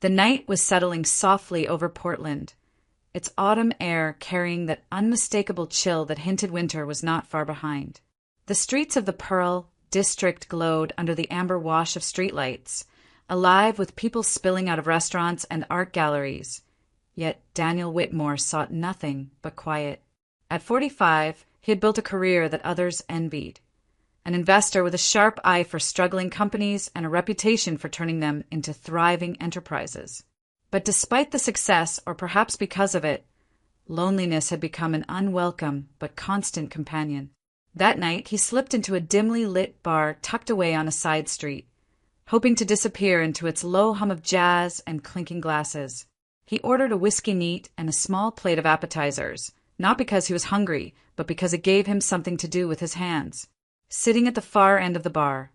The night was settling softly over Portland, its autumn air carrying that unmistakable chill that hinted winter was not far behind. The streets of the Pearl District glowed under the amber wash of streetlights, alive with people spilling out of restaurants and art galleries. Yet Daniel Whitmore sought nothing but quiet. At 45, he had built a career that others envied. An investor with a sharp eye for struggling companies and a reputation for turning them into thriving enterprises. But despite the success, or perhaps because of it, loneliness had become an unwelcome but constant companion. That night, he slipped into a dimly lit bar tucked away on a side street, hoping to disappear into its low hum of jazz and clinking glasses. He ordered a whiskey neat and a small plate of appetizers, not because he was hungry, but because it gave him something to do with his hands. Sitting at the far end of the bar,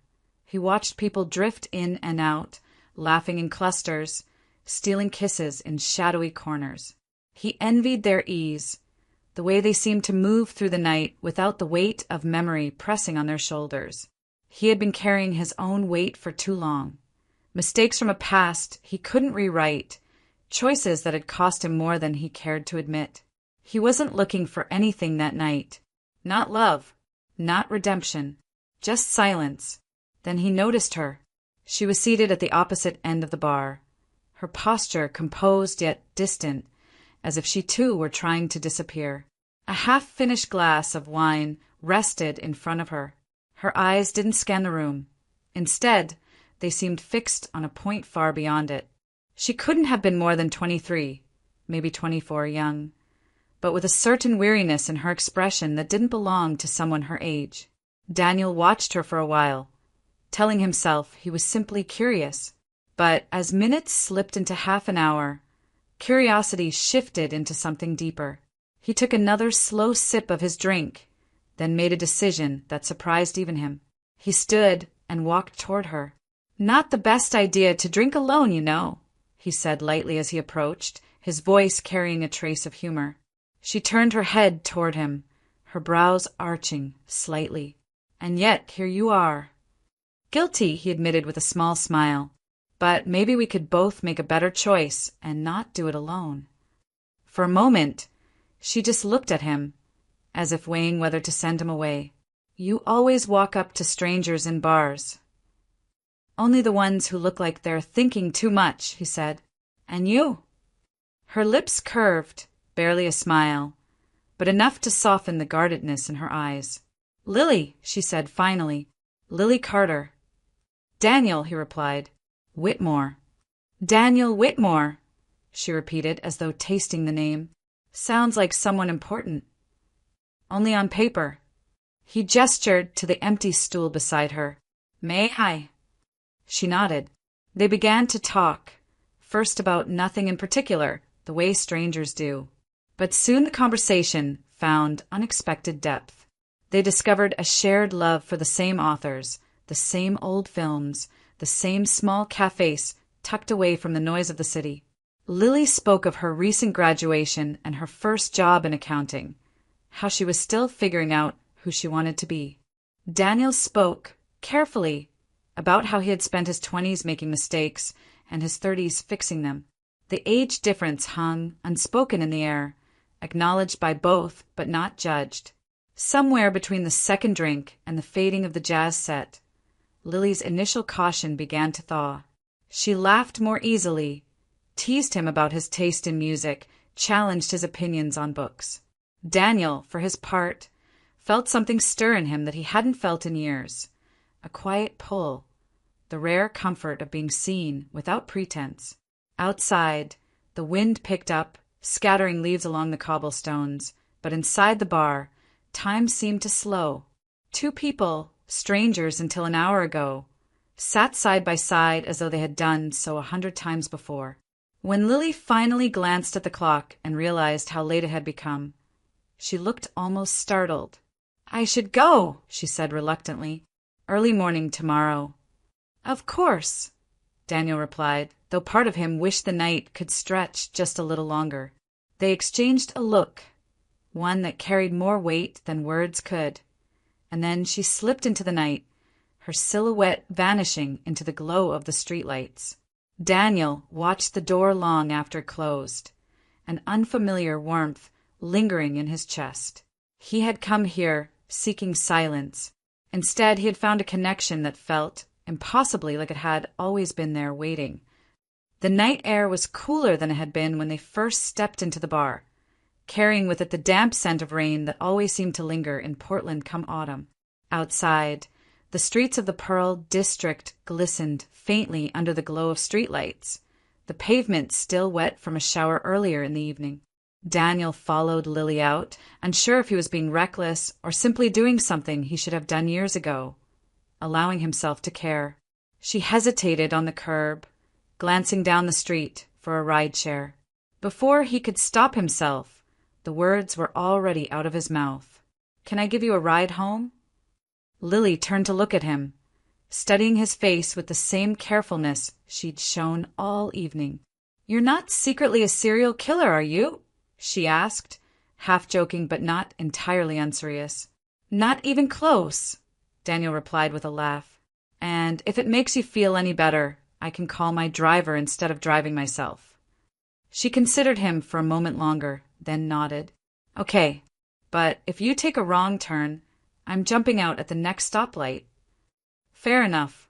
he watched people drift in and out, laughing in clusters, stealing kisses in shadowy corners. He envied their ease, the way they seemed to move through the night without the weight of memory pressing on their shoulders. He had been carrying his own weight for too long. Mistakes from a past he couldn't rewrite, choices that had cost him more than he cared to admit. He wasn't looking for anything that night. Not love, not redemption, just silence. Then he noticed her. She was seated at the opposite end of the bar, her posture composed yet distant, as if she too were trying to disappear. A half-finished glass of wine rested in front of her. Her eyes didn't scan the room. Instead, they seemed fixed on a point far beyond it. She couldn't have been more than 23, maybe 24 young, but with a certain weariness in her expression that didn't belong to someone her age. Daniel watched her for a while, telling himself he was simply curious. But as minutes slipped into half an hour, curiosity shifted into something deeper. He took another slow sip of his drink, then made a decision that surprised even him. He stood and walked toward her. "Not the best idea to drink alone, you know," he said lightly as he approached, his voice carrying a trace of humor. She turned her head toward him, her brows arching slightly. "And yet here you are." "Guilty," he admitted with a small smile. "But maybe we could both make a better choice and not do it alone." For a moment, she just looked at him, as if weighing whether to send him away. "You always walk up to strangers in bars." "Only the ones who look like they're thinking too much," he said. "And you?" Her lips curved, barely a smile, but enough to soften the guardedness in her eyes. "Lily," she said finally. "Lily Carter." "Daniel," he replied. "Whitmore." "Daniel Whitmore," she repeated as though tasting the name. "Sounds like someone important." "Only on paper." He gestured to the empty stool beside her. "May I?" She nodded. They began to talk, first about nothing in particular, the way strangers do. But soon the conversation found unexpected depth. They discovered a shared love for the same authors, the same old films, the same small cafes tucked away from the noise of the city. Lily spoke of her recent graduation and her first job in accounting, how she was still figuring out who she wanted to be. Daniel spoke, carefully, about how he had spent his 20s making mistakes and his 30s fixing them. The age difference hung unspoken in the air, acknowledged by both but not judged. Somewhere between the second drink and the fading of the jazz set, Lily's initial caution began to thaw. She laughed more easily, teased him about his taste in music, challenged his opinions on books. Daniel, for his part, felt something stir in him that he hadn't felt in years. A quiet pull, the rare comfort of being seen without pretense. Outside, the wind picked up, scattering leaves along the cobblestones, but inside the bar, time seemed to slow. Two people, strangers until an hour ago, sat side by side as though they had done so 100 times before. When Lily finally glanced at the clock and realized how late it had become, she looked almost startled. "I should go," she said reluctantly. "Early morning tomorrow." "Of course," Daniel replied, though part of him wished the night could stretch just a little longer. They exchanged a look, one that carried more weight than words could, and then she slipped into the night, her silhouette vanishing into the glow of the streetlights. Daniel watched the door long after it closed, an unfamiliar warmth lingering in his chest. He had come here seeking silence. Instead, he had found a connection that felt impossibly like it had always been there waiting. The night air was cooler than it had been when they first stepped into the bar, carrying with it the damp scent of rain that always seemed to linger in Portland come autumn. Outside, the streets of the Pearl District glistened faintly under the glow of streetlights, the pavement still wet from a shower earlier in the evening. Daniel followed Lily out, unsure if he was being reckless or simply doing something he should have done years ago, allowing himself to care. She hesitated on the curb, glancing down the street for a rideshare. Before he could stop himself, the words were already out of his mouth. "Can I give you a ride home?" Lily turned to look at him, studying his face with the same carefulness she'd shown all evening. "You're not secretly a serial killer, are you?" she asked, half joking but not entirely unserious. "Not even close," Daniel replied with a laugh. "And if it makes you feel any better, I can call my driver instead of driving myself." She considered him for a moment longer, then nodded. "Okay, but if you take a wrong turn, I'm jumping out at the next stoplight." "Fair enough."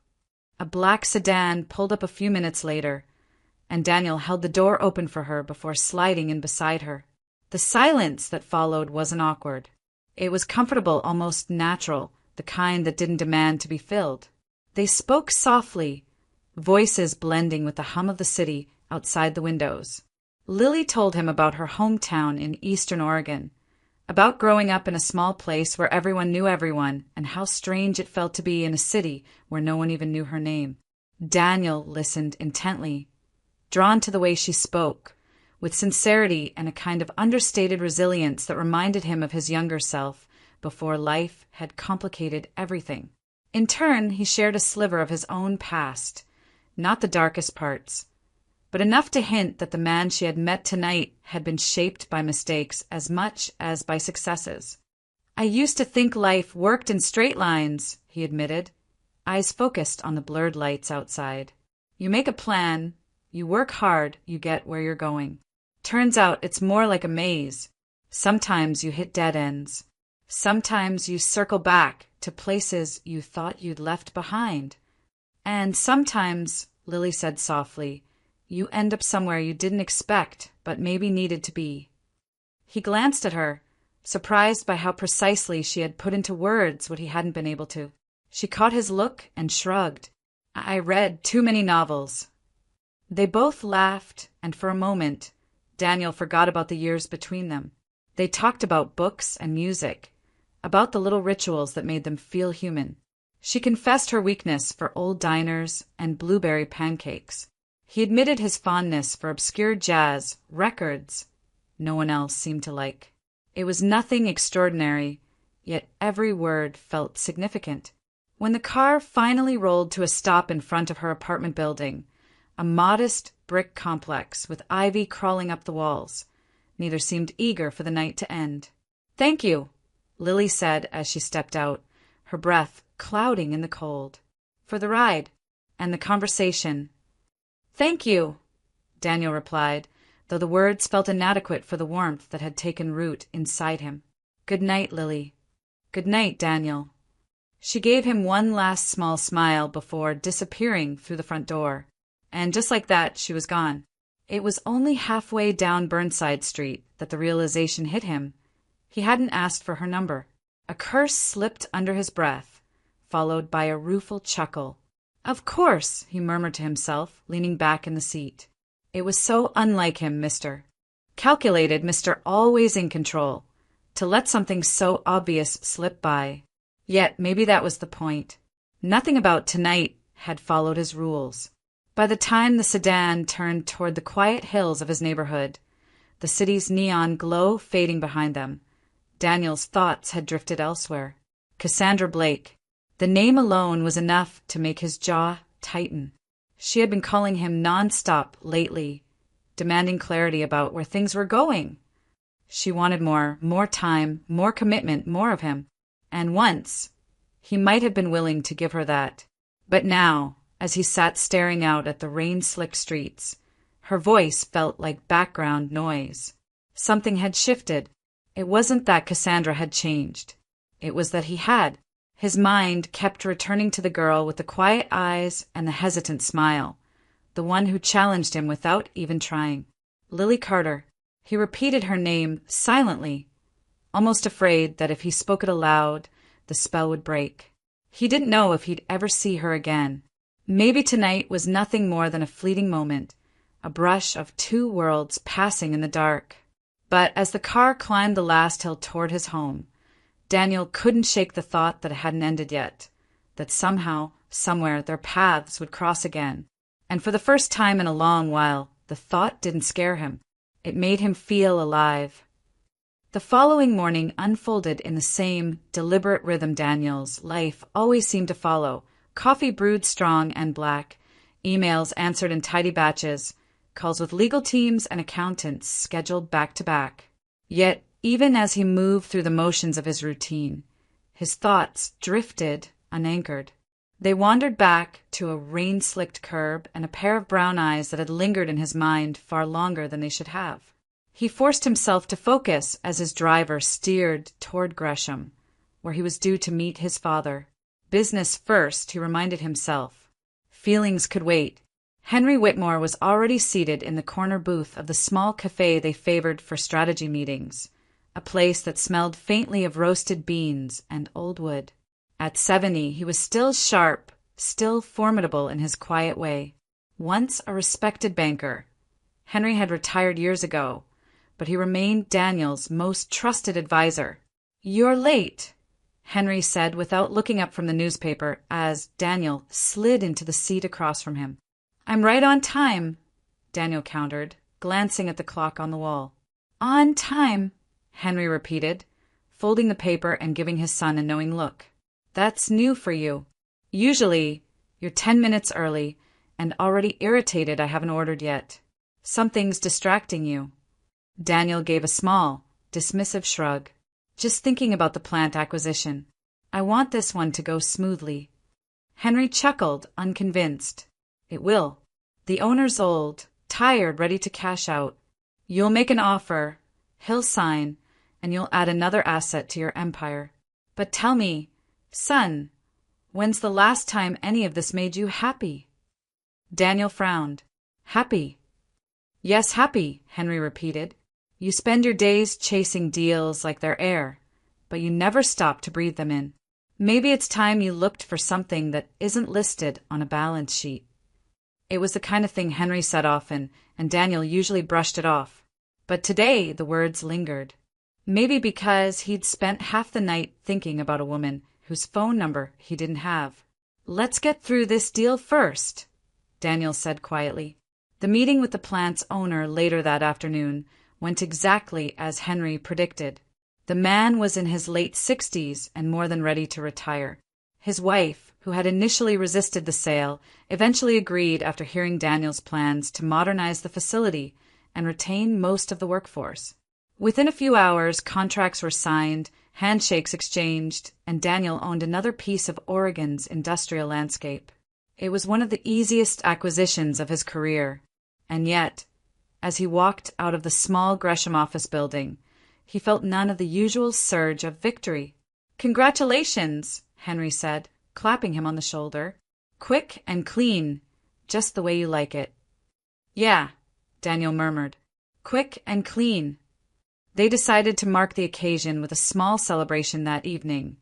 A black sedan pulled up a few minutes later, and Daniel held the door open for her before sliding in beside her. The silence that followed wasn't awkward. It was comfortable, almost natural, the kind that didn't demand to be filled. They spoke softly, voices blending with the hum of the city outside the windows. Lily told him about her hometown in Eastern Oregon, about growing up in a small place where everyone knew everyone, and how strange it felt to be in a city where no one even knew her name. Daniel listened intently, drawn to the way she spoke, with sincerity and a kind of understated resilience that reminded him of his younger self before life had complicated everything. In turn, he shared a sliver of his own past, not the darkest parts, but enough to hint that the man she had met tonight had been shaped by mistakes as much as by successes. "I used to think life worked in straight lines," he admitted, eyes focused on the blurred lights outside. "You make a plan, you work hard, you get where you're going. Turns out it's more like a maze. Sometimes you hit dead ends. Sometimes you circle back to places you thought you'd left behind. And sometimes," Lily said softly, "you end up somewhere you didn't expect, but maybe needed to be." He glanced at her, surprised by how precisely she had put into words what he hadn't been able to. She caught his look and shrugged. "I read too many novels." They both laughed, and for a moment, Daniel forgot about the years between them. They talked about books and music, about the little rituals that made them feel human. She confessed her weakness for old diners and blueberry pancakes. He admitted his fondness for obscure jazz, records no one else seemed to like. It was nothing extraordinary, yet every word felt significant. When the car finally rolled to a stop in front of her apartment building, a modest brick complex with ivy crawling up the walls, neither seemed eager for the night to end. "Thank you," Lily said as she stepped out, her breath clouding in the cold. "For the ride and the conversation." "Thank you," Daniel replied, though the words felt inadequate for the warmth that had taken root inside him. "Good night, Lily." "Good night, Daniel." She gave him one last small smile before disappearing through the front door, and just like that she was gone. It was only halfway down Burnside Street that the realization hit him. He hadn't asked for her number. A curse slipped under his breath, followed by a rueful chuckle. "Of course," he murmured to himself, leaning back in the seat. It was so unlike him, Mr. Calculated, Mr. Always in control, to let something so obvious slip by. Yet maybe that was the point. Nothing about tonight had followed his rules. By the time the sedan turned toward the quiet hills of his neighborhood, the city's neon glow fading behind them, Daniel's thoughts had drifted elsewhere. Cassandra Blake. The name alone was enough to make his jaw tighten. She had been calling him nonstop lately, demanding clarity about where things were going. She wanted more time, more commitment, more of him. And once, he might have been willing to give her that. But now, as he sat staring out at the rain-slicked streets. Her voice felt like background noise. Something had shifted. It wasn't that Cassandra had changed. It was that he had. His mind kept returning to the girl with the quiet eyes and the hesitant smile, the one who challenged him without even trying. Lily Carter. He repeated her name silently, almost afraid that if he spoke it aloud, the spell would break. He didn't know if he'd ever see her again. Maybe tonight was nothing more than a fleeting moment, a brush of two worlds passing in the dark. But as the car climbed the last hill toward his home, Daniel couldn't shake the thought that it hadn't ended yet, that somehow, somewhere, their paths would cross again. And for the first time in a long while, the thought didn't scare him. It made him feel alive. The following morning unfolded in the same deliberate rhythm Daniel's life always seemed to follow. Coffee brewed strong and black, emails answered in tidy batches, calls with legal teams and accountants scheduled back to back. Yet, even as he moved through the motions of his routine, his thoughts drifted unanchored. They wandered back to a rain-slicked curb and a pair of brown eyes that had lingered in his mind far longer than they should have. He forced himself to focus as his driver steered toward Gresham, where he was due to meet his father. Business first, he reminded himself. Feelings could wait. Henry Whitmore was already seated in the corner booth of the small cafe they favored for strategy meetings, a place that smelled faintly of roasted beans and old wood. At 70, he was still sharp, still formidable in his quiet way. Once a respected banker, Henry had retired years ago, but he remained Daniel's most trusted advisor. "You're late," Henry said without looking up from the newspaper as Daniel slid into the seat across from him. "I'm right on time," Daniel countered, glancing at the clock on the wall. "On time," Henry repeated, folding the paper and giving his son a knowing look. "That's new for you. Usually, you're 10 minutes early and already irritated I haven't ordered yet. Something's distracting you." Daniel gave a small, dismissive shrug. "Just thinking about the plant acquisition. I want this one to go smoothly." Henry chuckled, unconvinced. "It will. The owner's old, tired, ready to cash out. You'll make an offer, he'll sign, and you'll add another asset to your empire. But tell me, son, when's the last time any of this made you happy?" Daniel frowned. "Happy?" "Yes, happy," Henry repeated. "You spend your days chasing deals like they're air, but you never stop to breathe them in. Maybe it's time you looked for something that isn't listed on a balance sheet." It was the kind of thing Henry said often, and Daniel usually brushed it off. But today the words lingered. Maybe because he'd spent half the night thinking about a woman whose phone number he didn't have. "Let's get through this deal first," Daniel said quietly. The meeting with the plant's owner later that afternoon went exactly as Henry predicted. The man was in his late 60s and more than ready to retire. His wife, who had initially resisted the sale, eventually agreed after hearing Daniel's plans to modernize the facility and retain most of the workforce. Within a few hours, contracts were signed, handshakes exchanged, and Daniel owned another piece of Oregon's industrial landscape. It was one of the easiest acquisitions of his career, and yet, as he walked out of the small Gresham office building, he felt none of the usual surge of victory. "Congratulations," Henry said, clapping him on the shoulder. "Quick and clean, just the way you like it." "Yeah," Daniel murmured. "Quick and clean." They decided to mark the occasion with a small celebration that evening.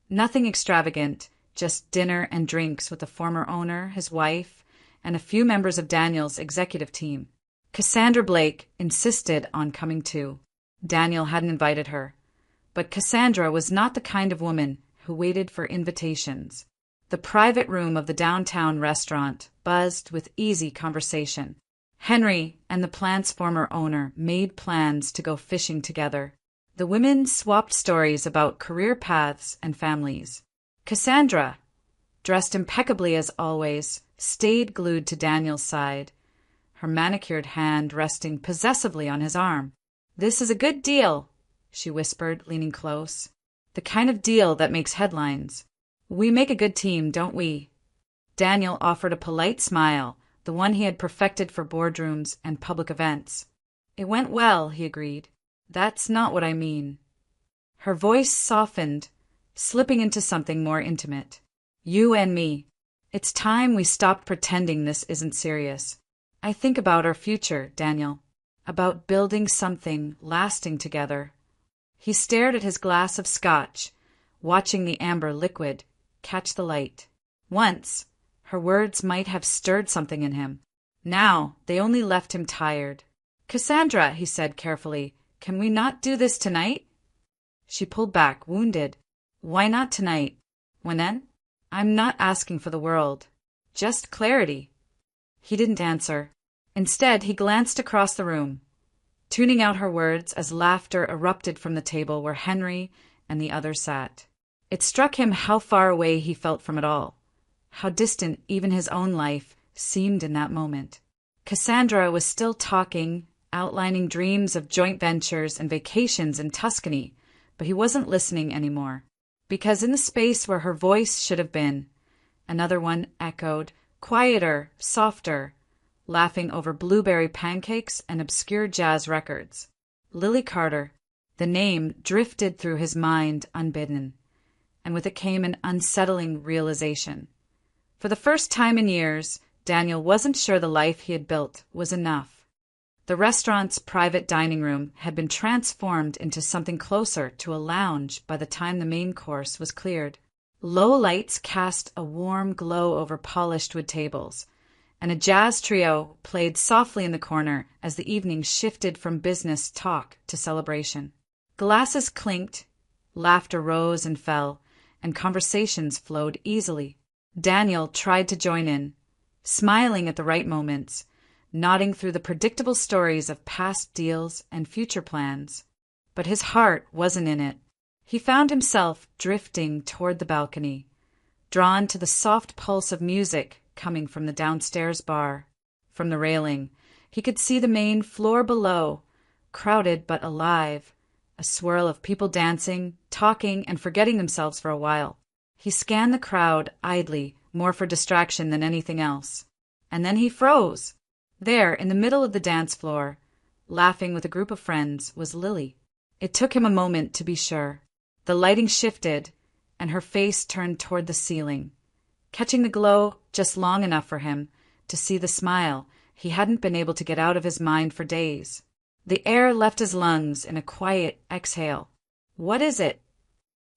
Nothing extravagant, just dinner and drinks with the former owner, his wife, and a few members of Daniel's executive team. Cassandra Blake insisted on coming too. Daniel hadn't invited her, but Cassandra was not the kind of woman who waited for invitations. The private room of the downtown restaurant buzzed with easy conversation. Henry and the plant's former owner made plans to go fishing together. The women swapped stories about career paths and families. Cassandra, dressed impeccably as always, stayed glued to Daniel's side, her manicured hand resting possessively on his arm. "This is a good deal," she whispered, leaning close. "The kind of deal that makes headlines. We make a good team, don't we?" Daniel offered a polite smile, the one he had perfected for boardrooms and public events. It went well, he agreed. That's not what I mean. Her voice softened, slipping into something more intimate. You and me. It's time we stopped pretending this isn't serious. I think about our future, Daniel. About building something lasting together. He stared at his glass of scotch, watching the amber liquid catch the light. Once, her words might have stirred something in him. Now, they only left him tired. Cassandra, he said carefully, can we not do this tonight? She pulled back, wounded. Why not tonight? When then? I'm not asking for the world. Just clarity. He didn't answer. Instead, he glanced across the room, tuning out her words as laughter erupted from the table where Henry and the others sat. It struck him how far away he felt from it all, how distant even his own life seemed in that moment. Cassandra was still talking, outlining dreams of joint ventures and vacations in Tuscany, but he wasn't listening anymore. Because in the space where her voice should have been, another one echoed, quieter, softer, laughing over blueberry pancakes and obscure jazz records. Lily Carter. The name drifted through his mind unbidden, and with it came an unsettling realization. For the first time in years, Daniel wasn't sure the life he had built was enough. The restaurant's private dining room had been transformed into something closer to a lounge by the time the main course was cleared. Low lights cast a warm glow over polished wood tables, and a jazz trio played softly in the corner as the evening shifted from business talk to celebration. Glasses clinked, laughter rose and fell, and conversations flowed easily. Daniel tried to join in, smiling at the right moments, nodding through the predictable stories of past deals and future plans. But his heart wasn't in it. He found himself drifting toward the balcony, drawn to the soft pulse of music coming from the downstairs bar. From the railing, he could see the main floor below, crowded but alive, a swirl of people dancing, talking, and forgetting themselves for a while. He scanned the crowd idly, more for distraction than anything else. And then he froze. There, in the middle of the dance floor, laughing with a group of friends, was Lily. It took him a moment to be sure. The lighting shifted, and her face turned toward the ceiling, catching the glow just long enough for him to see the smile he hadn't been able to get out of his mind for days. The air left his lungs in a quiet exhale. What is it?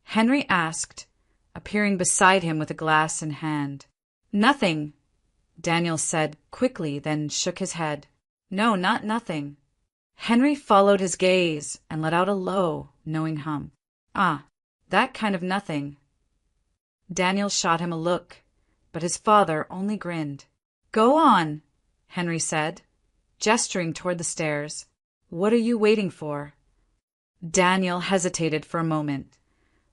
Henry asked, appearing beside him with a glass in hand. Nothing, Daniel said quickly, then shook his head. No, not nothing. Henry followed his gaze and let out a low, knowing hum. Ah, that kind of nothing. Daniel shot him a look, but his father only grinned. Go on, Henry said, gesturing toward the stairs. What are you waiting for? Daniel hesitated for a moment,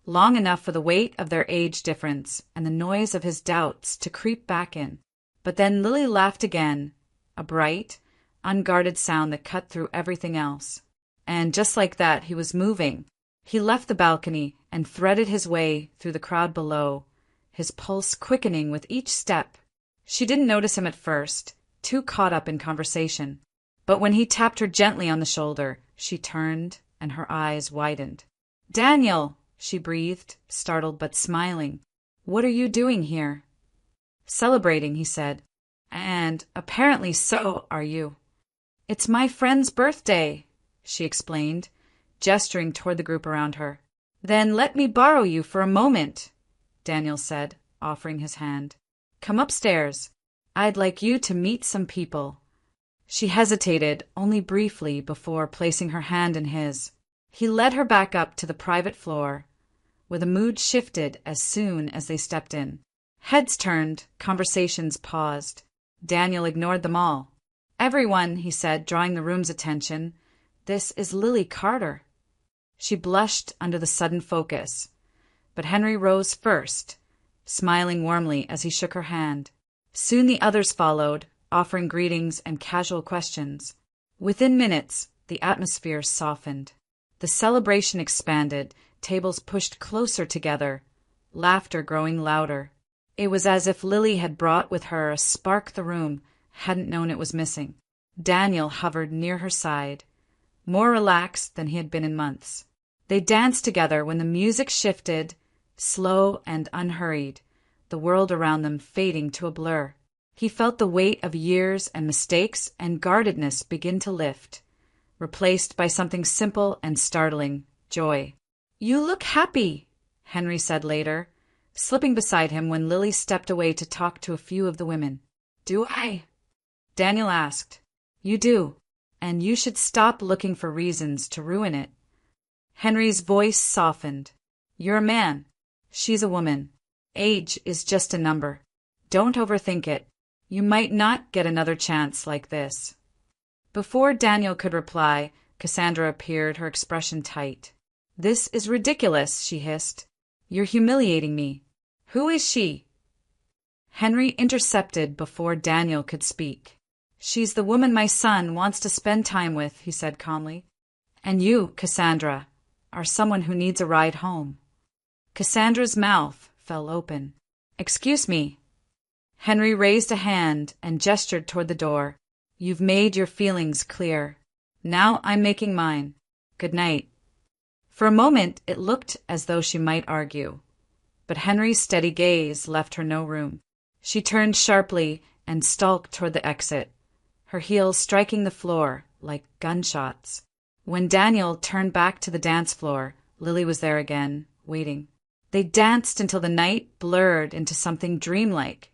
long enough for the weight of their age difference and the noise of his doubts to creep back in. But then Lily laughed again, a bright, unguarded sound that cut through everything else. And just like that, he was moving. He left the balcony and threaded his way through the crowd below, his pulse quickening with each step. She didn't notice him at first, too caught up in conversation. But when he tapped her gently on the shoulder, she turned and her eyes widened. Daniel, she breathed, startled but smiling. What are you doing here? Celebrating, he said. And apparently so are you. It's my friend's birthday, she explained, gesturing toward the group around her. Then let me borrow you for a moment, Daniel said, offering his hand. Come upstairs. I'd like you to meet some people. She hesitated only briefly before placing her hand in his. He led her back up to the private floor, where the mood shifted as soon as they stepped in. Heads turned, conversations paused. Daniel ignored them all. Everyone, he said, drawing the room's attention, this is Lily Carter. She blushed under the sudden focus, but Henry rose first, smiling warmly as he shook her hand. Soon the others followed, offering greetings and casual questions. Within minutes, the atmosphere softened. The celebration expanded, tables pushed closer together, laughter growing louder. It was as if Lily had brought with her a spark the room hadn't known it was missing. Daniel hovered near her side, more relaxed than he had been in months. They danced together when the music shifted, slow and unhurried, the world around them fading to a blur. He felt the weight of years and mistakes and guardedness begin to lift, replaced by something simple and startling, joy. "You look happy," Henry said later, slipping beside him when Lily stepped away to talk to a few of the women. "Do I?" Daniel asked. "You do, and you should stop looking for reasons to ruin it." Henry's voice softened. "You're a man. She's a woman. Age is just a number. Don't overthink it. You might not get another chance like this." Before Daniel could reply, Cassandra appeared, her expression tight. "This is ridiculous," she hissed. "You're humiliating me. Who is she?" Henry intercepted before Daniel could speak. "She's the woman my son wants to spend time with," he said calmly. "And you, Cassandra, are someone who needs a ride home." Cassandra's mouth fell open. "Excuse me." Henry raised a hand and gestured toward the door. "You've made your feelings clear. Now I'm making mine. Good night." For a moment it looked as though she might argue, but Henry's steady gaze left her no room. She turned sharply and stalked toward the exit, her heels striking the floor like gunshots. When Daniel turned back to the dance floor, Lily was there again, waiting. They danced until the night blurred into something dreamlike,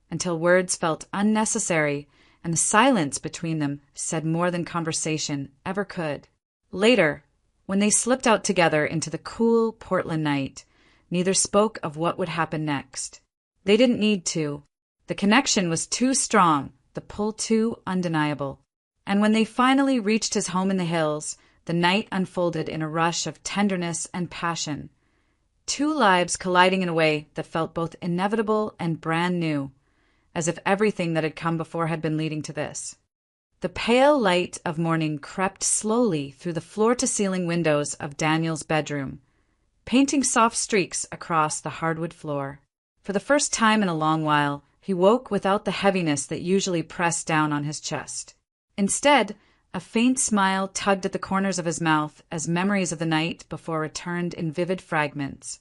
until words felt unnecessary and the silence between them said more than conversation ever could. Later, when they slipped out together into the cool Portland night, neither spoke of what would happen next. They didn't need to. The connection was too strong, the pull too undeniable. And when they finally reached his home in the hills, the night unfolded in a rush of tenderness and passion. Two lives colliding in a way that felt both inevitable and brand new, as if everything that had come before had been leading to this. The pale light of morning crept slowly through the floor-to-ceiling windows of Daniel's bedroom, painting soft streaks across the hardwood floor. For the first time in a long while, he woke without the heaviness that usually pressed down on his chest. Instead, a faint smile tugged at the corners of his mouth as memories of the night before returned in vivid fragments.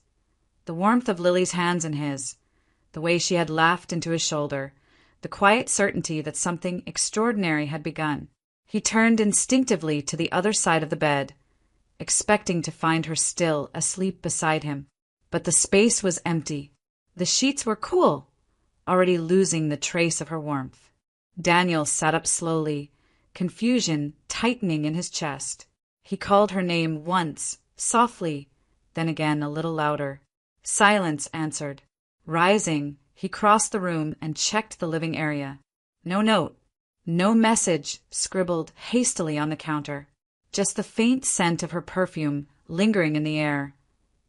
The warmth of Lily's hands in his, the way she had laughed into his shoulder, the quiet certainty that something extraordinary had begun. He turned instinctively to the other side of the bed, expecting to find her still asleep beside him. But the space was empty. The sheets were cool, already losing the trace of her warmth. Daniel sat up slowly, confusion tightening in his chest. He called her name once, softly, then again a little louder. Silence answered. Rising, he crossed the room and checked the living area. No note, no message scribbled hastily on the counter. Just the faint scent of her perfume lingering in the air,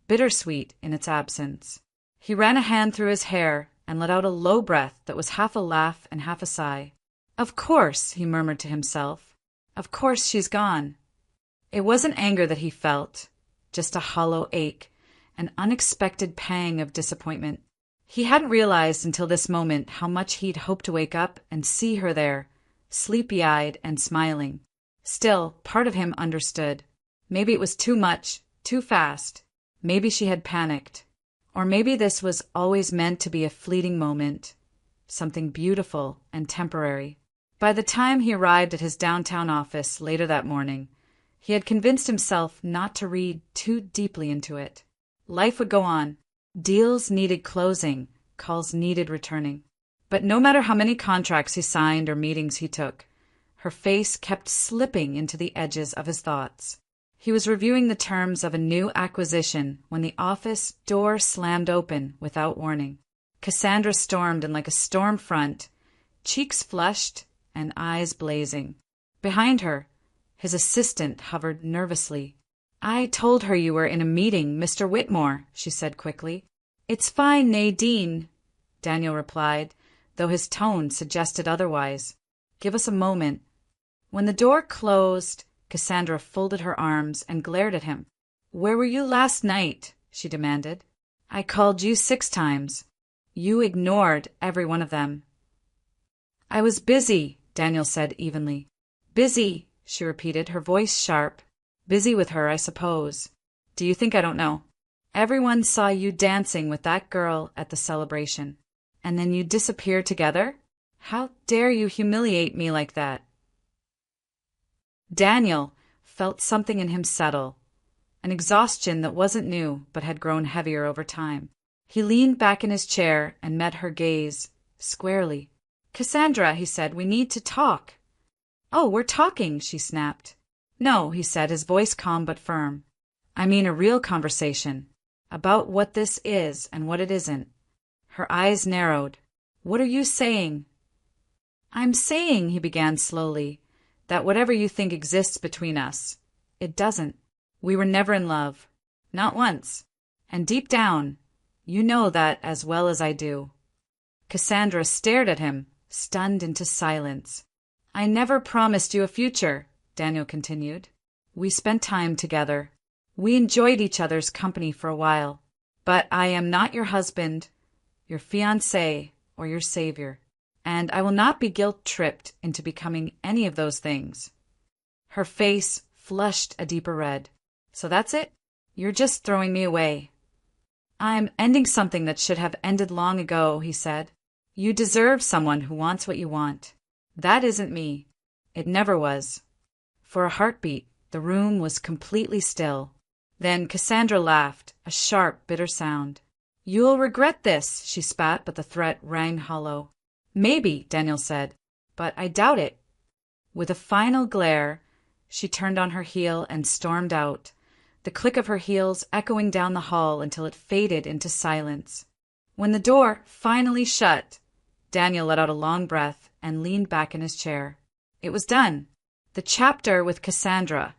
bittersweet in its absence. He ran a hand through his hair and let out a low breath that was half a laugh and half a sigh. "Of course," he murmured to himself. "Of course she's gone." It wasn't anger that he felt, just a hollow ache, an unexpected pang of disappointment. He hadn't realized until this moment how much he'd hoped to wake up and see her there, sleepy-eyed and smiling. Still, part of him understood. Maybe it was too much, too fast. Maybe she had panicked. Or maybe this was always meant to be a fleeting moment, something beautiful and temporary. By the time he arrived at his downtown office later that morning, he had convinced himself not to read too deeply into it. Life would go on. Deals needed closing, calls needed returning. But no matter how many contracts he signed or meetings he took, her face kept slipping into the edges of his thoughts. He was reviewing the terms of a new acquisition when the office door slammed open without warning. Cassandra stormed in like a storm front, cheeks flushed and eyes blazing. Behind her, his assistant hovered nervously. "I told her you were in a meeting, Mr. Whitmore," she said quickly. "It's fine, Nadine," Daniel replied, though his tone suggested otherwise. "Give us a moment." When the door closed, Cassandra folded her arms and glared at him. "Where were you last night?" she demanded. "I called you 6 times. You ignored every one of them. I was busy, Daniel said evenly. Busy, she repeated, her voice sharp. Busy with her, I suppose. Do you think I don't know? Everyone saw you dancing with that girl at the celebration. And then you disappear together? How dare you humiliate me like that? Daniel felt something in him settle, an exhaustion that wasn't new but had grown heavier over time. He leaned back in his chair and met her gaze squarely. Cassandra, he said, we need to talk. Oh, we're talking, she snapped. No, he said, his voice calm but firm. I mean a real conversation. About what this is and what it isn't. Her eyes narrowed. What are you saying? I'm saying, he began slowly, that whatever you think exists between us, it doesn't. We were never in love. Not once. And deep down, you know that as well as I do. Cassandra stared at him, stunned into silence. I never promised you a future, Daniel continued. We spent time together. We enjoyed each other's company for a while. But I am not your husband, your fiancé, or your savior. And I will not be guilt-tripped into becoming any of those things. Her face flushed a deeper red. So that's it? You're just throwing me away. I'm ending something that should have ended long ago, he said. You deserve someone who wants what you want. That isn't me. It never was. For a heartbeat, the room was completely still. Then Cassandra laughed, a sharp, bitter sound. You'll regret this, she spat, but the threat rang hollow. Maybe, Daniel said, but I doubt it. With a final glare, she turned on her heel and stormed out, the click of her heels echoing down the hall until it faded into silence. When the door finally shut, Daniel let out a long breath and leaned back in his chair. It was done. The chapter with Cassandra,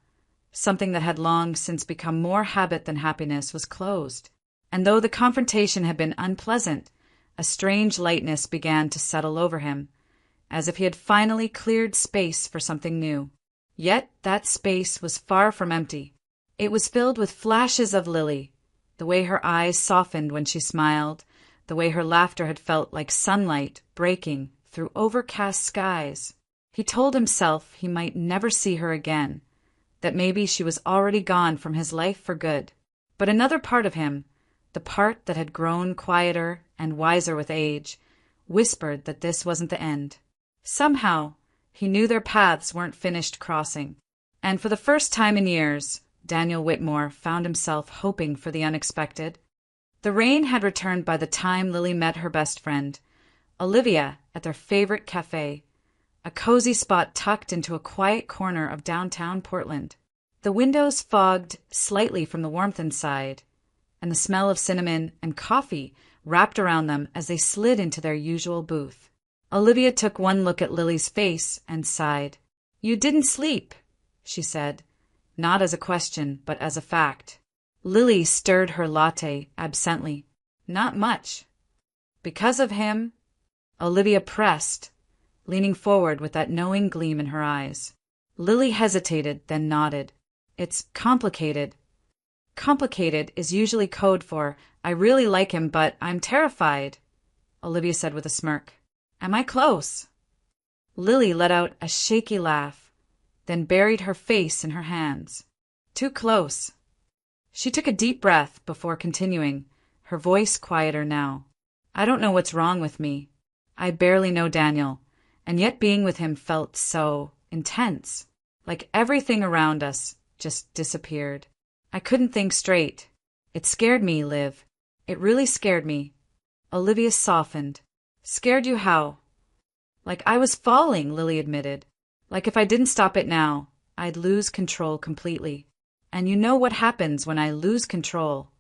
something that had long since become more habit than happiness, was closed. And though the confrontation had been unpleasant, a strange lightness began to settle over him, as if he had finally cleared space for something new. Yet that space was far from empty. It was filled with flashes of Lily, the way her eyes softened when she smiled, the way her laughter had felt like sunlight breaking through overcast skies. He told himself he might never see her again, that maybe she was already gone from his life for good. But another part of him, the part that had grown quieter and wiser with age, whispered that this wasn't the end. Somehow, he knew their paths weren't finished crossing. And for the first time in years, Daniel Whitmore found himself hoping for the unexpected. The rain had returned by the time Lily met her best friend, Olivia, at their favorite cafe, a cozy spot tucked into a quiet corner of downtown Portland. The windows fogged slightly from the warmth inside, and the smell of cinnamon and coffee wrapped around them as they slid into their usual booth. Olivia took one look at Lily's face and sighed. You didn't sleep, she said, not as a question, but as a fact. Lily stirred her latte absently. Not much. Because of him? Olivia pressed, leaning forward with that knowing gleam in her eyes. Lily hesitated, then nodded. It's complicated. Complicated is usually code for, I really like him, but I'm terrified, Olivia said with a smirk. Am I close? Lily let out a shaky laugh, then buried her face in her hands. Too close. She took a deep breath before continuing, her voice quieter now. I don't know what's wrong with me. I barely know Daniel, and yet being with him felt so intense, like everything around us just disappeared. I couldn't think straight. It scared me, Liv. It really scared me. Olivia softened. Scared you how? Like I was falling, Lily admitted. Like if I didn't stop it now, I'd lose control completely. And you know what happens when I lose control.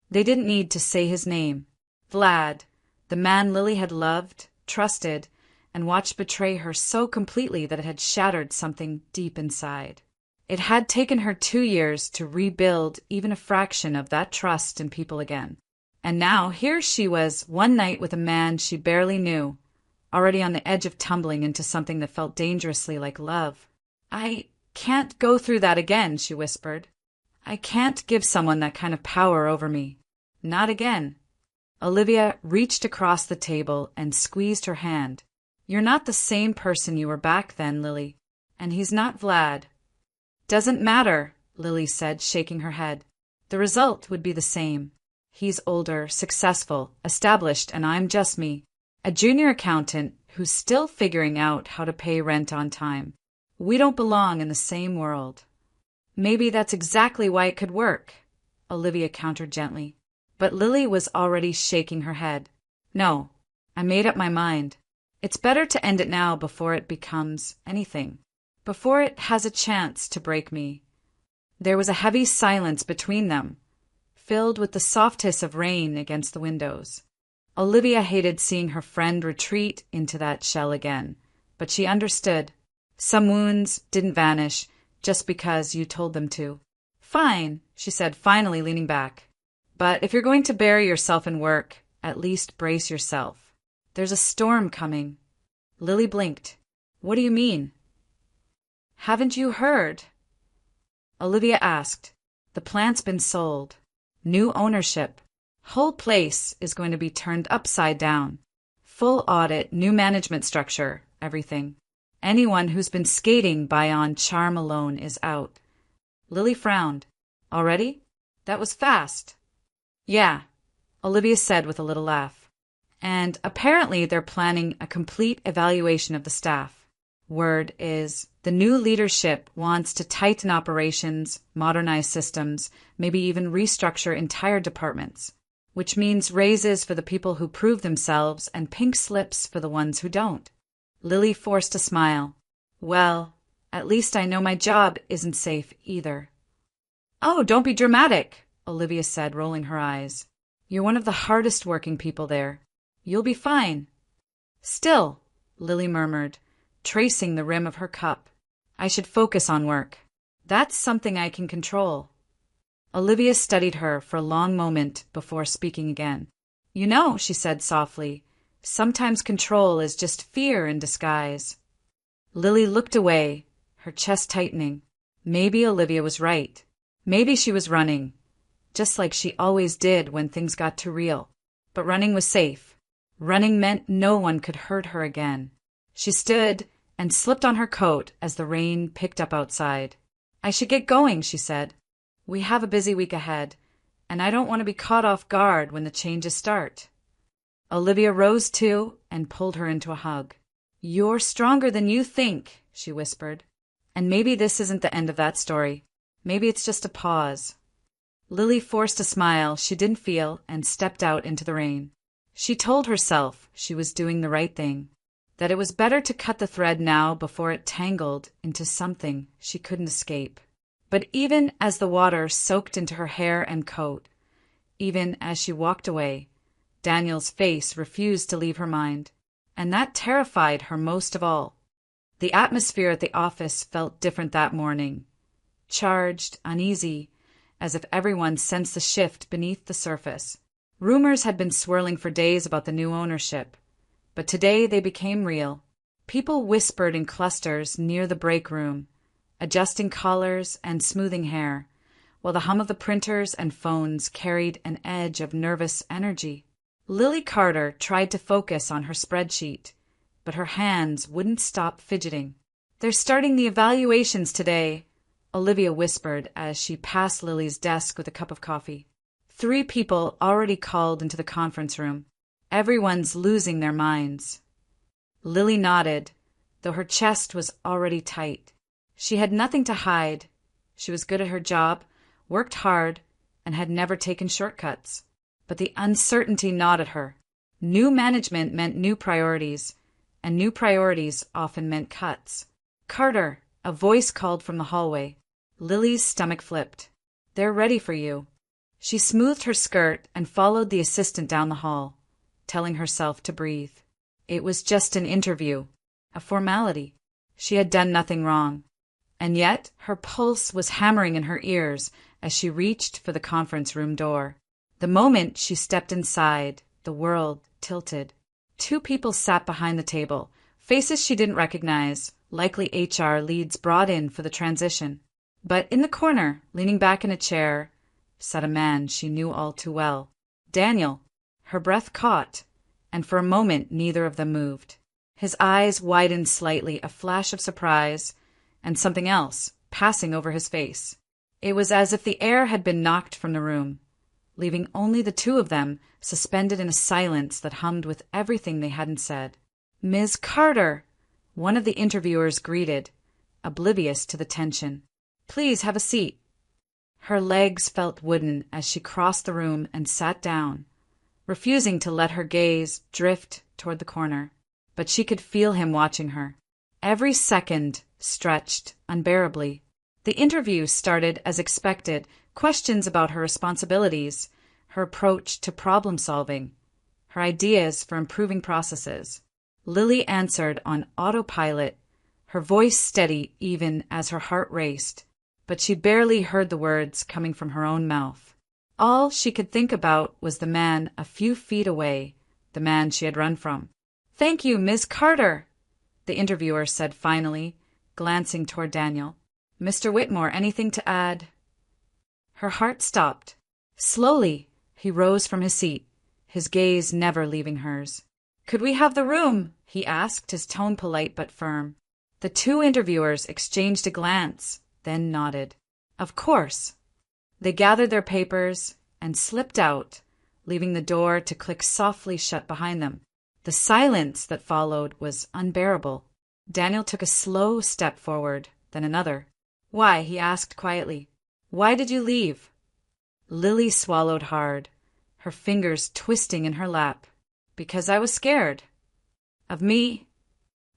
They didn't need to say his name. Vlad, the man Lily had loved, trusted, and watched betray her so completely that it had shattered something deep inside. It had taken her 2 years to rebuild even a fraction of that trust in people again. And now here she was, one night with a man she barely knew, already on the edge of tumbling into something that felt dangerously like love. I can't go through that again, she whispered. I can't give someone that kind of power over me. Not again. Olivia reached across the table and squeezed her hand. You're not the same person you were back then, Lily. And he's not Vlad. Doesn't matter, Lily said, shaking her head. The result would be the same. He's older, successful, established, and I'm just me. A junior accountant who's still figuring out how to pay rent on time. We don't belong in the same world. Maybe that's exactly why it could work, Olivia countered gently. But Lily was already shaking her head. No, I made up my mind. It's better to end it now before it becomes anything. Before it has a chance to break me. There was a heavy silence between them, filled with the soft hiss of rain against the windows. Olivia hated seeing her friend retreat into that shell again, but she understood. Some wounds didn't vanish just because you told them to. Fine, she said, finally leaning back. But if you're going to bury yourself in work, at least brace yourself. There's a storm coming. Lily blinked. What do you mean? Haven't you heard? Olivia asked. The plant's been sold. New ownership. Whole place is going to be turned upside down. Full audit, new management structure, everything. Anyone who's been skating by on charm alone is out. Lily frowned. Already? That was fast. Yeah, Olivia said with a little laugh. And apparently they're planning a complete evaluation of the staff. Word is, the new leadership wants to tighten operations, modernize systems, maybe even restructure entire departments, which means raises for the people who prove themselves and pink slips for the ones who don't. Lily forced a smile. Well, at least I know my job isn't safe either. Oh, don't be dramatic, Olivia said, rolling her eyes. You're one of the hardest working people there. You'll be fine. Still, Lily murmured, tracing the rim of her cup. I should focus on work. That's something I can control. Olivia studied her for a long moment before speaking again. You know, she said softly, sometimes control is just fear in disguise. Lily looked away, her chest tightening. Maybe Olivia was right. Maybe she was running, just like she always did when things got too real. But running was safe. Running meant no one could hurt her again. She stood and slipped on her coat as the rain picked up outside. I should get going, she said. We have a busy week ahead, and I don't want to be caught off guard when the changes start. Olivia rose too and pulled her into a hug. You're stronger than you think, she whispered. And maybe this isn't the end of that story. Maybe it's just a pause. Lily forced a smile she didn't feel and stepped out into the rain. She told herself she was doing the right thing, that it was better to cut the thread now before it tangled into something she couldn't escape. But even as the water soaked into her hair and coat, even as she walked away, Daniel's face refused to leave her mind, and that terrified her most of all. The atmosphere at the office felt different that morning. Charged, uneasy, as if everyone sensed the shift beneath the surface. Rumors had been swirling for days about the new ownership, but today they became real. People whispered in clusters near the break room, adjusting collars and smoothing hair, while the hum of the printers and phones carried an edge of nervous energy. Lily Carter tried to focus on her spreadsheet, but her hands wouldn't stop fidgeting. They're starting the evaluations today, Olivia whispered as she passed Lily's desk with a cup of coffee. 3 people already called into the conference room. Everyone's losing their minds. Lily nodded, though her chest was already tight. She had nothing to hide. She was good at her job, worked hard, and had never taken shortcuts. But the uncertainty gnawed at her. New management meant new priorities, and new priorities often meant cuts. Carter, a voice called from the hallway. Lily's stomach flipped. They're ready for you. She smoothed her skirt and followed the assistant down the hall, telling herself to breathe. It was just an interview, a formality. She had done nothing wrong. And yet her pulse was hammering in her ears as she reached for the conference room door. The moment she stepped inside, the world tilted. 2 people sat behind the table, faces she didn't recognize, likely HR leads brought in for the transition. But in the corner, leaning back in a chair, sat a man she knew all too well. Daniel. Her breath caught, and for a moment neither of them moved. His eyes widened slightly, a flash of surprise, and something else passing over his face. It was as if the air had been knocked from the room, leaving only the two of them suspended in a silence that hummed with everything they hadn't said. "Ms. Carter," one of the interviewers greeted, oblivious to the tension. "Please have a seat." Her legs felt wooden as she crossed the room and sat down, refusing to let her gaze drift toward the corner. But she could feel him watching her. Every second stretched unbearably. The interview started as expected, questions about her responsibilities, her approach to problem solving, her ideas for improving processes. Lily answered on autopilot, her voice steady even as her heart raced, but she barely heard the words coming from her own mouth. All she could think about was the man a few feet away, the man she had run from. "Thank you, Ms. Carter," the interviewer said finally, glancing toward Daniel. "Mr. Whitmore, anything to add?" Her heart stopped. Slowly, he rose from his seat, his gaze never leaving hers. "Could we have the room?" he asked, his tone polite but firm. The two interviewers exchanged a glance, then nodded. Of course. They gathered their papers and slipped out, leaving the door to click softly shut behind them. The silence that followed was unbearable. Daniel took a slow step forward, then another. "Why?" he asked quietly. "Why did you leave?" Lily swallowed hard, her fingers twisting in her lap. "Because I was scared." "Of me?"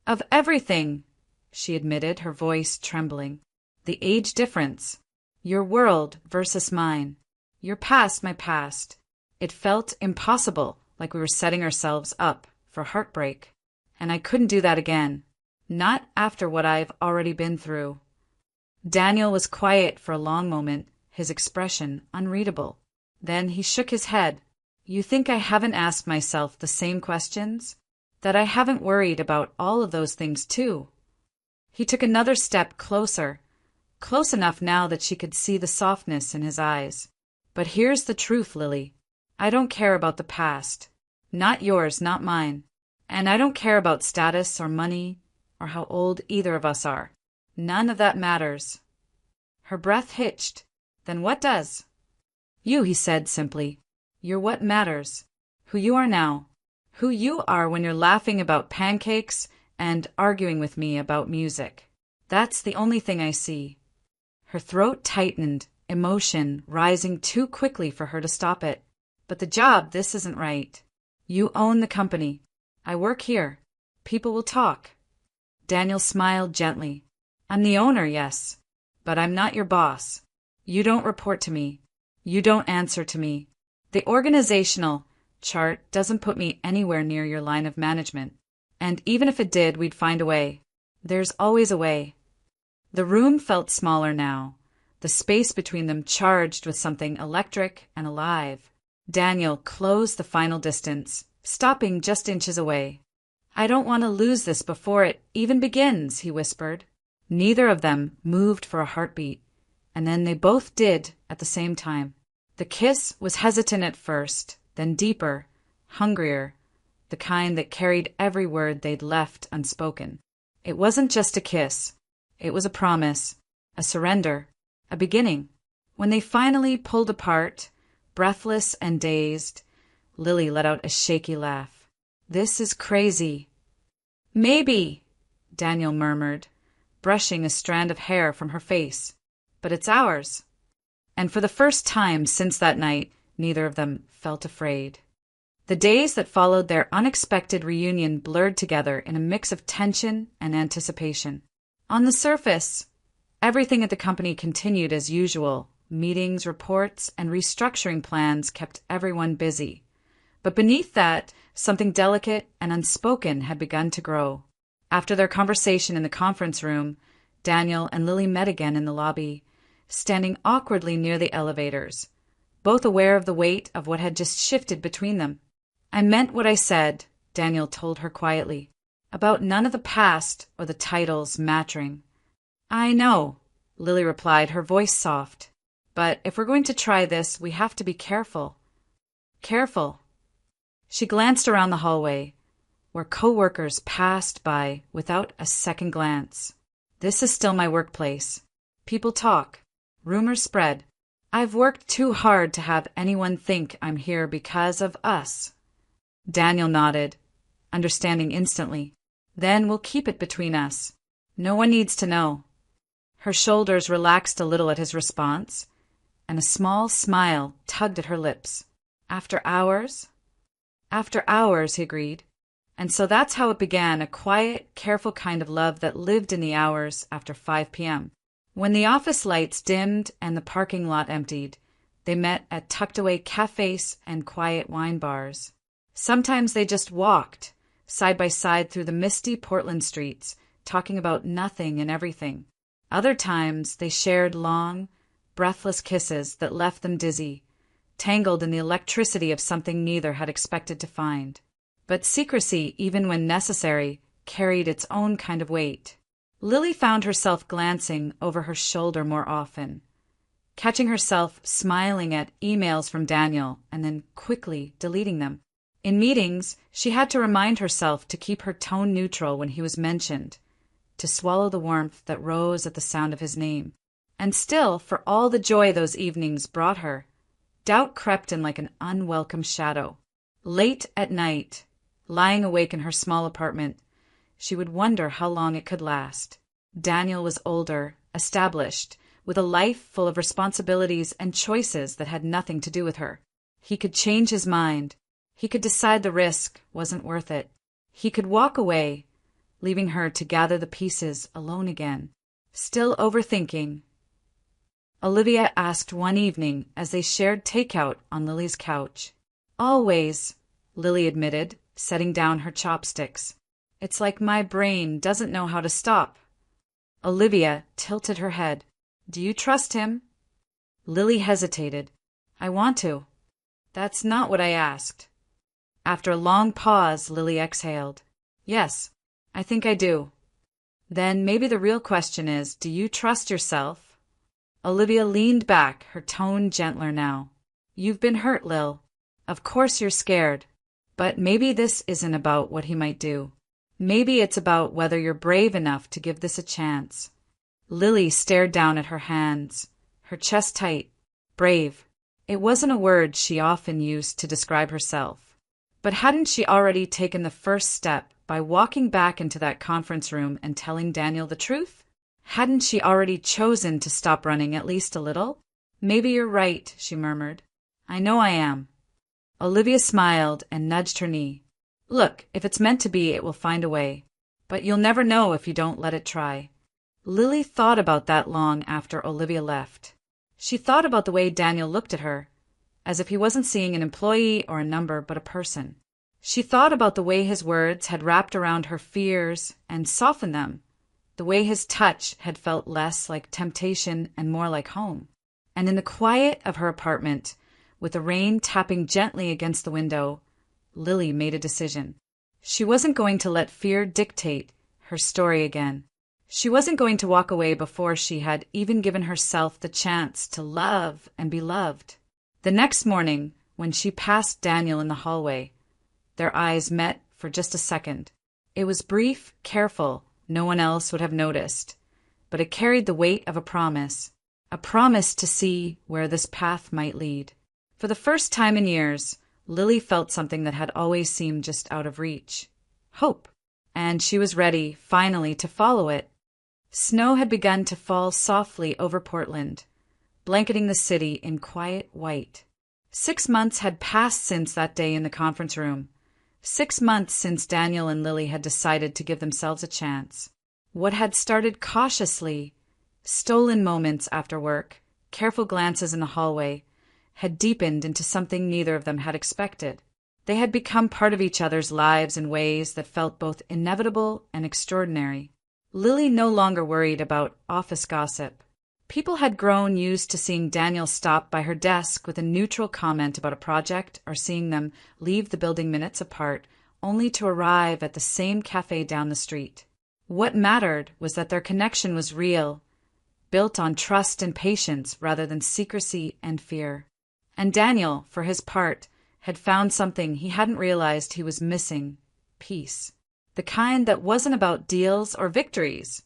"Of everything," she admitted, her voice trembling. "The age difference. Your world versus mine. Your past, my past. It felt impossible, like we were setting ourselves up for heartbreak. And I couldn't do that again. Not after what I've already been through." Daniel was quiet for a long moment, his expression unreadable. Then he shook his head. "You think I haven't asked myself the same questions? That I haven't worried about all of those things too?" He took another step closer, close enough now that she could see the softness in his eyes. "But here's the truth, Lily. I don't care about the past. Not yours, not mine. And I don't care about status or money or how old either of us are. None of that matters." Her breath hitched. "Then what does?" "You," he said simply. "You're what matters. Who you are now. Who you are when you're laughing about pancakes and arguing with me about music. That's the only thing I see." Her throat tightened, emotion rising too quickly for her to stop it. "But the job, this isn't right. You own the company. I work here. People will talk." Daniel smiled gently. "I'm the owner, yes. But I'm not your boss. You don't report to me. You don't answer to me. The organizational chart doesn't put me anywhere near your line of management. And even if it did, we'd find a way. There's always a way." The room felt smaller now, the space between them charged with something electric and alive. Daniel closed the final distance, stopping just inches away. "I don't want to lose this before it even begins," he whispered. Neither of them moved for a heartbeat, and then they both did at the same time. The kiss was hesitant at first, then deeper, hungrier, the kind that carried every word they'd left unspoken. It wasn't just a kiss. It was a promise, a surrender, a beginning. When they finally pulled apart, breathless and dazed, Lily let out a shaky laugh. "This is crazy." "Maybe," Daniel murmured, brushing a strand of hair from her face. "But it's ours." And for the first time since that night, neither of them felt afraid. The days that followed their unexpected reunion blurred together in a mix of tension and anticipation. On the surface, everything at the company continued as usual. Meetings, reports, and restructuring plans kept everyone busy. But beneath that, something delicate and unspoken had begun to grow. After their conversation in the conference room, Daniel and Lily met again in the lobby, standing awkwardly near the elevators, both aware of the weight of what had just shifted between them. "I meant what I said," Daniel told her quietly, "about none of the past or the titles mattering." "I know," Lily replied, her voice soft. "But if we're going to try this, we have to be careful." "Careful?" She glanced around the hallway, where co-workers passed by without a second glance. This is still my workplace. People talk. Rumors spread. I've worked too hard to have anyone think I'm here because of us. Daniel nodded, understanding instantly. Then we'll keep it between us. No one needs to know. Her shoulders relaxed a little at his response, and a small smile tugged at her lips. After hours? After hours, he agreed. And so that's how it began, a quiet, careful kind of love that lived in the hours after 5 p.m. When the office lights dimmed and the parking lot emptied, they met at tucked-away cafes and quiet wine bars. Sometimes they just walked, side by side through the misty Portland streets, talking about nothing and everything. Other times they shared long, breathless kisses that left them dizzy, tangled in the electricity of something neither had expected to find. But secrecy, even when necessary, carried its own kind of weight. Lily found herself glancing over her shoulder more often, catching herself smiling at emails from Daniel and then quickly deleting them. In meetings, she had to remind herself to keep her tone neutral when he was mentioned, to swallow the warmth that rose at the sound of his name. And still, for all the joy those evenings brought her, doubt crept in like an unwelcome shadow. Late at night, lying awake in her small apartment, she would wonder how long it could last. Daniel was older, established, with a life full of responsibilities and choices that had nothing to do with her. He could change his mind. He could decide the risk wasn't worth it. He could walk away, leaving her to gather the pieces alone again. Still overthinking, Olivia asked one evening as they shared takeout on Lily's couch. Always, Lily admitted, setting down her chopsticks. It's like my brain doesn't know how to stop. Olivia tilted her head. Do you trust him? Lily hesitated. I want to. That's not what I asked. After a long pause, Lily exhaled. Yes, I think I do. Then maybe the real question is, do you trust yourself? Olivia leaned back, her tone gentler now. You've been hurt, Lil. Of course you're scared. But maybe this isn't about what he might do. Maybe it's about whether you're brave enough to give this a chance. Lily stared down at her hands, her chest tight. Brave. It wasn't a word she often used to describe herself. But hadn't she already taken the first step by walking back into that conference room and telling Daniel the truth? Hadn't she already chosen to stop running at least a little? Maybe you're right, she murmured. I know I am. Olivia smiled and nudged her knee. Look, if it's meant to be, it will find a way. But you'll never know if you don't let it try. Lily thought about that long after Olivia left. She thought about the way Daniel looked at her, as if he wasn't seeing an employee or a number but a person. She thought about the way his words had wrapped around her fears and softened them, the way his touch had felt less like temptation and more like home. And in the quiet of her apartment, with the rain tapping gently against the window, Lily made a decision. She wasn't going to let fear dictate her story again. She wasn't going to walk away before she had even given herself the chance to love and be loved. The next morning, when she passed Daniel in the hallway, their eyes met for just a second. It was brief, careful, no one else would have noticed, but it carried the weight of a promise to see where this path might lead. For the first time in years, Lily felt something that had always seemed just out of reach. Hope. And she was ready, finally, to follow it. Snow had begun to fall softly over Portland, blanketing the city in quiet white. 6 months had passed since that day in the conference room. 6 months since Daniel and Lily had decided to give themselves a chance. What had started cautiously, stolen moments after work, careful glances in the hallway, had deepened into something neither of them had expected. They had become part of each other's lives in ways that felt both inevitable and extraordinary. Lily no longer worried about office gossip. People had grown used to seeing Daniel stop by her desk with a neutral comment about a project or seeing them leave the building minutes apart, only to arrive at the same cafe down the street. What mattered was that their connection was real, built on trust and patience rather than secrecy and fear. And Daniel, for his part, had found something he hadn't realized he was missing: peace. The kind that wasn't about deals or victories,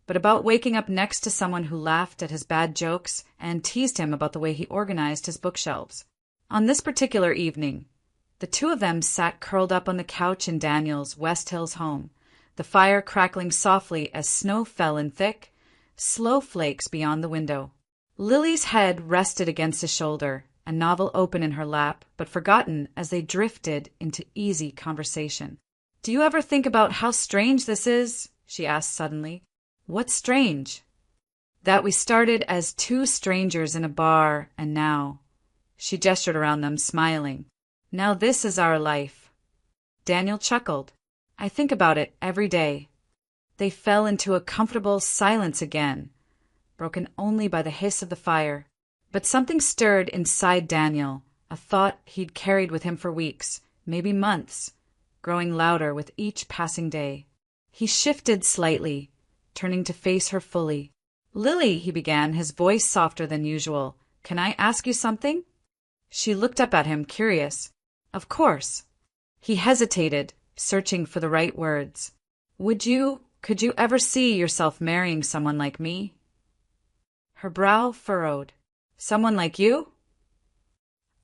but about waking up next to someone who laughed at his bad jokes and teased him about the way he organized his bookshelves. On this particular evening, the two of them sat curled up on the couch in Daniel's West Hills home, the fire crackling softly as snow fell in thick, slow flakes beyond the window. Lily's head rested against his shoulder, a novel open in her lap, but forgotten as they drifted into easy conversation. "Do you ever think about how strange this is?" she asked suddenly. "What's strange?" "That we started as two strangers in a bar, and now—" She gestured around them, smiling. "Now this is our life." Daniel chuckled. "I think about it every day." They fell into a comfortable silence again, broken only by the hiss of the fire. But something stirred inside Daniel, a thought he'd carried with him for weeks, maybe months, growing louder with each passing day. He shifted slightly, turning to face her fully. "Lily," he began, his voice softer than usual, "can I ask you something?" She looked up at him, curious. "Of course." He hesitated, searching for the right words. Could you ever see yourself marrying someone like me?" Her brow furrowed. "Someone like you?"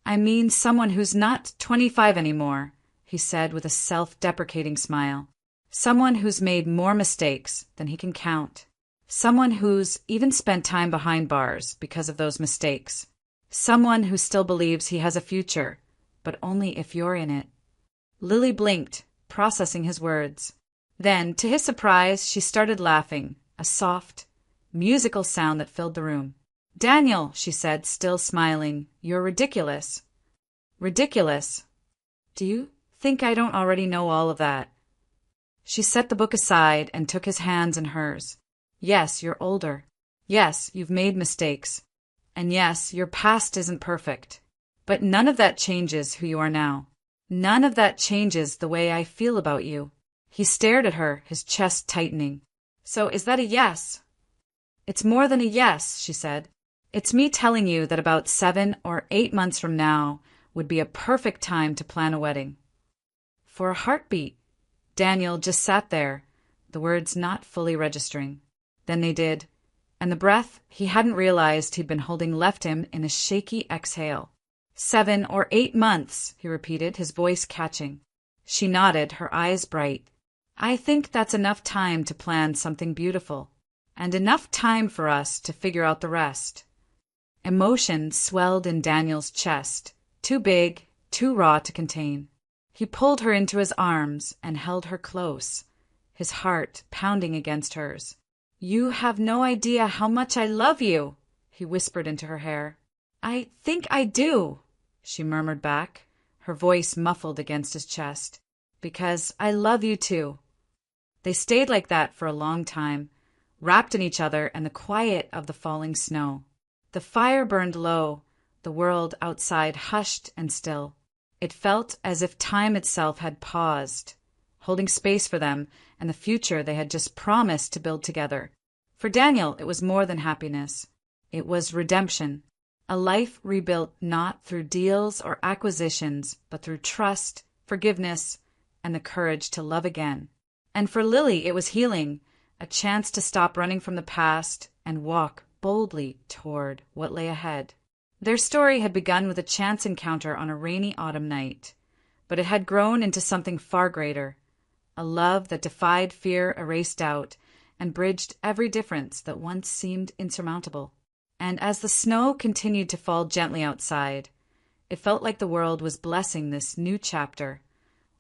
"I mean someone who's not 25 anymore," he said with a self-deprecating smile. "Someone who's made more mistakes than he can count. Someone who's even spent time behind bars because of those mistakes. Someone who still believes he has a future, but only if you're in it." Lily blinked, processing his words. Then, to his surprise, she started laughing, a soft, musical sound that filled the room. "Daniel," she said, still smiling, "you're ridiculous." "Ridiculous? Do you think I don't already know all of that?" She set the book aside and took his hands in hers. "Yes, you're older. Yes, you've made mistakes. And yes, your past isn't perfect. But none of that changes who you are now. None of that changes the way I feel about you." He stared at her, his chest tightening. "So is that a yes?" "It's more than a yes," she said. "It's me telling you that about 7 or 8 months from now would be a perfect time to plan a wedding." For a heartbeat, Daniel just sat there, the words not fully registering. Then they did, and the breath he hadn't realized he'd been holding left him in a shaky exhale. 7 or 8 months, he repeated, his voice catching. She nodded, her eyes bright. "I think that's enough time to plan something beautiful, and enough time for us to figure out the rest." Emotion swelled in Daniel's chest, too big, too raw to contain. He pulled her into his arms and held her close, his heart pounding against hers. "You have no idea how much I love you," he whispered into her hair. "I think I do," she murmured back, her voice muffled against his chest. "Because I love you too." They stayed like that for a long time, wrapped in each other and the quiet of the falling snow. The fire burned low, the world outside hushed and still. It felt as if time itself had paused, holding space for them and the future they had just promised to build together. For Daniel, it was more than happiness. It was redemption, a life rebuilt not through deals or acquisitions, but through trust, forgiveness, and the courage to love again. And for Lily, it was healing, a chance to stop running from the past and walk boldly toward what lay ahead. Their story had begun with a chance encounter on a rainy autumn night, but it had grown into something far greater, a love that defied fear, erased doubt, and bridged every difference that once seemed insurmountable. And as the snow continued to fall gently outside, it felt like the world was blessing this new chapter,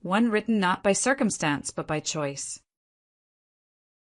one written not by circumstance but by choice.